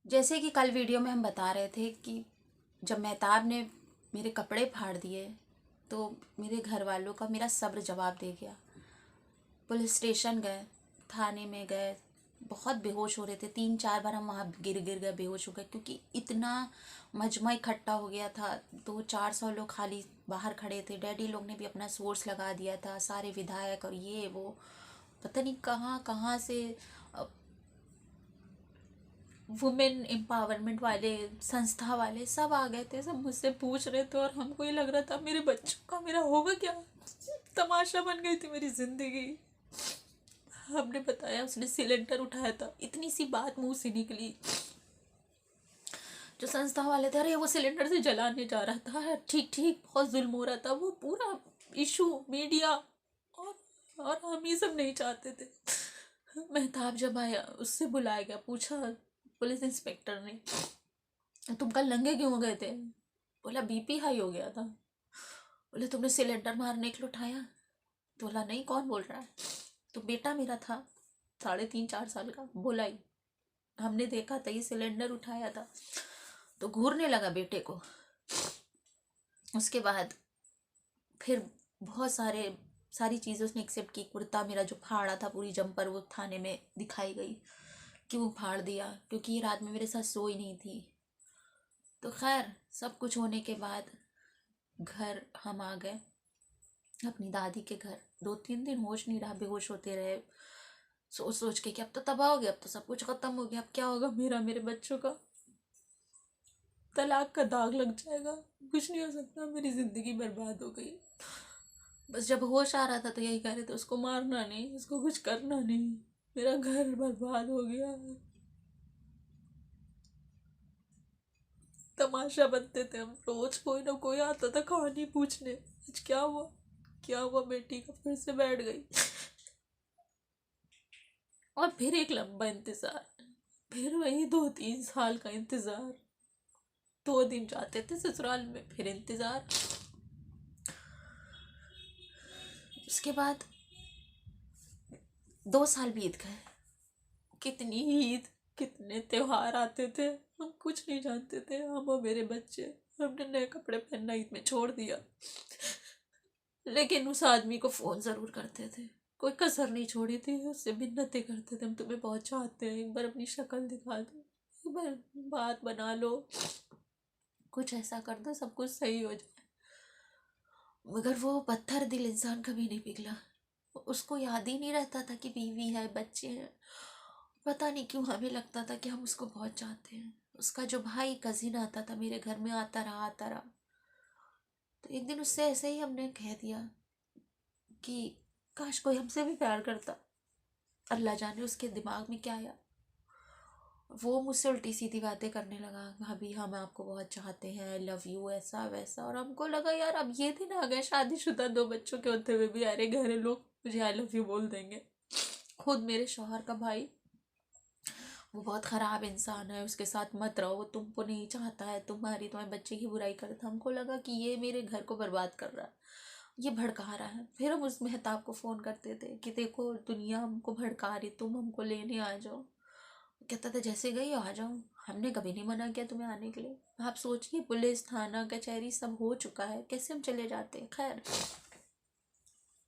जैसे कि कल वीडियो में हम बता रहे थे कि जब मेहताब ने मेरे कपड़े फाड़ दिए तो मेरे घर वालों का मेरा सब्र जवाब दे गया। पुलिस स्टेशन गए, थाने में गए, बहुत बेहोश हो रहे थे। 3-4 बार हम वहाँ गिर गिर गए, बेहोश हो गए, क्योंकि इतना मजमा इकट्ठा हो गया था। 200-400 लोग खाली बाहर खड़े थे। डैडी लोग ने भी अपना सोर्स लगा दिया था, सारे विधायक और ये वो, पता नहीं कहाँ कहाँ से वुमेन एम्पावरमेंट वाले, संस्था वाले सब आ गए थे। सब मुझसे पूछ रहे थे और हमको ये लग रहा था मेरे बच्चों का मेरा होगा क्या। तमाशा बन गई थी मेरी जिंदगी। हमने बताया, उसने सिलेंडर उठाया था, इतनी सी बात मुंह से निकली। जो संस्था वाले थे, अरे वो सिलेंडर से जलाने जा रहा था, ठीक ठीक, बहुत जुल्म हो रहा था। वो पूरा इशू मीडिया और हम ये सब नहीं चाहते थे। मेहताब जब आया, उससे बुलाया गया, पूछा पुलिस इंस्पेक्टर ने, तुम कल नंगे क्यों हो गए थे? बोला बीपी हाई हो गया था। बोले तुमने सिलेंडर मारने के लिए उठाया? तो बोला नहीं, कौन बोल रहा है? तो बेटा मेरा था 3.5-4 साल का, बोला ही, हमने देखा था ये सिलेंडर उठाया था। तो घूरने लगा बेटे को। उसके बाद फिर बहुत सारी चीज़ें उसने एक्सेप्ट की। कुर्ता मेरा जो फाड़ा था, पूरी जंपर, वो थाने में दिखाई गई कि वो फाड़ दिया, क्योंकि ये रात में मेरे साथ सोई नहीं थी। तो खैर, सब कुछ होने के बाद घर हम आ गए, अपनी दादी के घर। 2-3 दिन होश नहीं रहा, बेहोश होते रहे, सोच सोच के कि अब तो तबाह हो गया, अब तो सब कुछ खत्म हो गया, अब क्या होगा मेरा, मेरे बच्चों का? तलाक का दाग लग जाएगा, कुछ नहीं हो सकता, मेरी जिंदगी बर्बाद हो गई। बस जब होश आ रहा था तो यही कह रहे थे, उसको मारना नहीं, उसको कुछ करना नहीं, मेरा घर बर्बाद हो गया। तमाशा बनते थे हम, रोज कोई ना कोई आता था कहानी पूछने, आज क्या हुआ, क्या हुआ बेटी का? फिर से बैठ गई। और फिर एक लंबा इंतजार, फिर वही 2-3 साल का इंतजार। 2 दिन जाते थे ससुराल में, फिर इंतजार। उसके बाद 2 साल बीत गए। कितनी ईद, कितने त्योहार आते थे, हम कुछ नहीं जानते थे, हम और मेरे बच्चे। हमने नए कपड़े पहनना ईद में छोड़ दिया, लेकिन उस आदमी को फोन जरूर करते थे, कोई कसर नहीं छोड़ी थी। उससे मिन्नतें करते थे, हम तुम्हें बहुत चाहते हैं, एक बार अपनी शक्ल दिखा दो, एक बार बात बना लो, कुछ ऐसा कर दो, सब कुछ सही हो जाए। मगर वो पत्थर दिल इंसान कभी नहीं पिघला। उसको याद ही नहीं रहता था कि बीवी है, बच्चे हैं। पता नहीं क्यों हमें लगता था कि हम उसको बहुत चाहते हैं। उसका जो भाई कजिन आता था मेरे घर में, आता रहा। तो एक दिन उससे ऐसे ही हमने कह दिया कि काश कोई हमसे भी प्यार करता। अल्लाह जाने उसके दिमाग में क्या आया, वो मुझसे उल्टी सीधी बातें करने लगा, भाभी हम आपको बहुत चाहते हैं, आई लव यू, ऐसा वैसा। और हमको लगा यार, अब ये दिन आ गए, शादीशुदा 2 बच्चों के होते हुए भी अरे घरे लोग मुझे आई लव यू बोल देंगे। खुद मेरे शौहर का भाई, वो बहुत ख़राब इंसान है, उसके साथ मत रहो, वो तुमको नहीं चाहता है, तुम्हारे बच्चे की बुराई करता। हमको लगा कि ये मेरे घर को बर्बाद कर रहा है, ये भड़का रहा है। फिर हम उस मेहताब को फ़ोन करते थे कि देखो दुनिया हमको भड़का रही, तुम हमको लेने आ जाओ। कहता था जैसे गई हो आ जाओ, हमने कभी नहीं मना किया तुम्हें आने के लिए। आप सोचिए, पुलिस थाना कचहरी सब हो चुका है, कैसे हम चले जाते? खैर,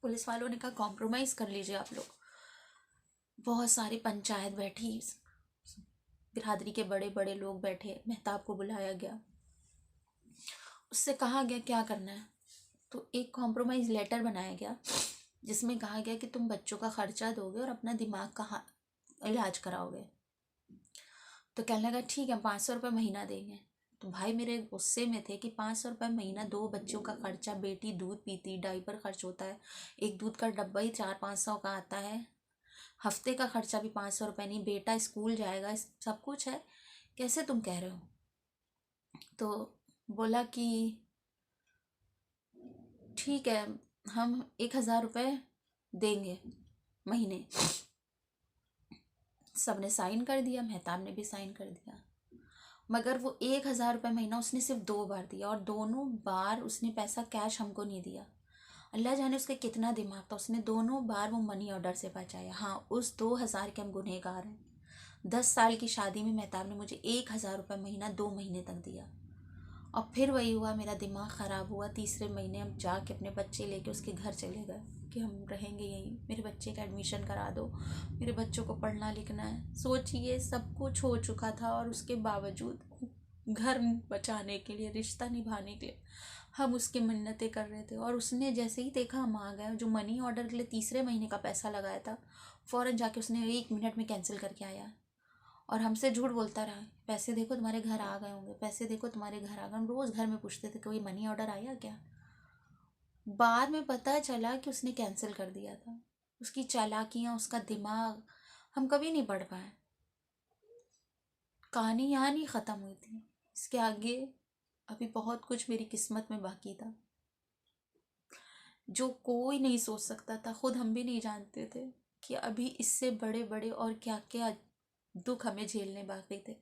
पुलिस वालों ने कहा कॉम्प्रोमाइज़ कर लीजिए आप लोग। बहुत सारी पंचायत बैठी, बिरादरी के बड़े बड़े लोग बैठे, मेहताब को बुलाया गया, उससे कहा गया क्या करना है। तो एक कॉम्प्रोमाइज़ लेटर बनाया गया, जिसमें कहा गया कि तुम बच्चों का खर्चा दोगे और अपना दिमाग का इलाज कराओगे। तो कहने लगा ठीक है, 500 रुपये महीना देंगे। तो भाई मेरे गुस्से में थे कि 500 रुपये महीना, 2 बच्चों का खर्चा, बेटी दूध पीती, डाइपर खर्च होता है, एक दूध का डब्बा ही 400-500 का आता है, हफ्ते का खर्चा भी 500 रुपये नहीं, बेटा स्कूल जाएगा, सब कुछ है, कैसे तुम कह रहे हो? तो बोला कि ठीक है, हम 1,000 रुपये देंगे महीने। सब ने साइन कर दिया, मेहताब ने भी साइन कर दिया। मगर वो 1,000 रुपये महीना उसने सिर्फ 2 बार दिया, और दोनों बार उसने पैसा कैश हमको नहीं दिया। अल्लाह जाने उसका कितना दिमाग था, उसने दोनों बार वो मनी ऑर्डर से बचाया। हाँ, उस 2,000 के हम गुनहगार हैं। 10 साल की शादी में मेहताब ने मुझे 1,000 रुपये महीना 2 महीने तक दिया। और फिर वही हुआ, मेरा दिमाग ख़राब हुआ। तीसरे महीने हम जाके अपने बच्चे लेके उसके घर चले गए कि हम रहेंगे यहीं, मेरे बच्चे का एडमिशन करा दो, मेरे बच्चों को पढ़ना लिखना है। सोचिए, सब कुछ हो चुका था और उसके बावजूद घर बचाने के लिए, रिश्ता निभाने के लिए हम उसकी मिन्नतें कर रहे थे। और उसने जैसे ही देखा हम आ गए, जो मनी ऑर्डर के लिए तीसरे महीने का पैसा लगाया था, फ़ौरन जाके उसने 1 मिनट में कैंसिल करके आया। और हमसे झूठ बोलता रहा, पैसे देखो तुम्हारे घर आ गए होंगे, पैसे देखो तुम्हारे घर आ गए। हम रोज़ घर में पूछते थे कोई मनी ऑर्डर आया क्या। बाद में पता चला कि उसने कैंसिल कर दिया था। उसकी चालाकियाँ, उसका दिमाग हम कभी नहीं पढ़ पाए। कहानी यहाँ नहीं ख़त्म हुई थी, इसके आगे अभी बहुत कुछ मेरी किस्मत में बाकी था, जो कोई नहीं सोच सकता था। खुद हम भी नहीं जानते थे कि अभी इससे बड़े बड़े और क्या क्या दुख हमें झेलने बाकी थे।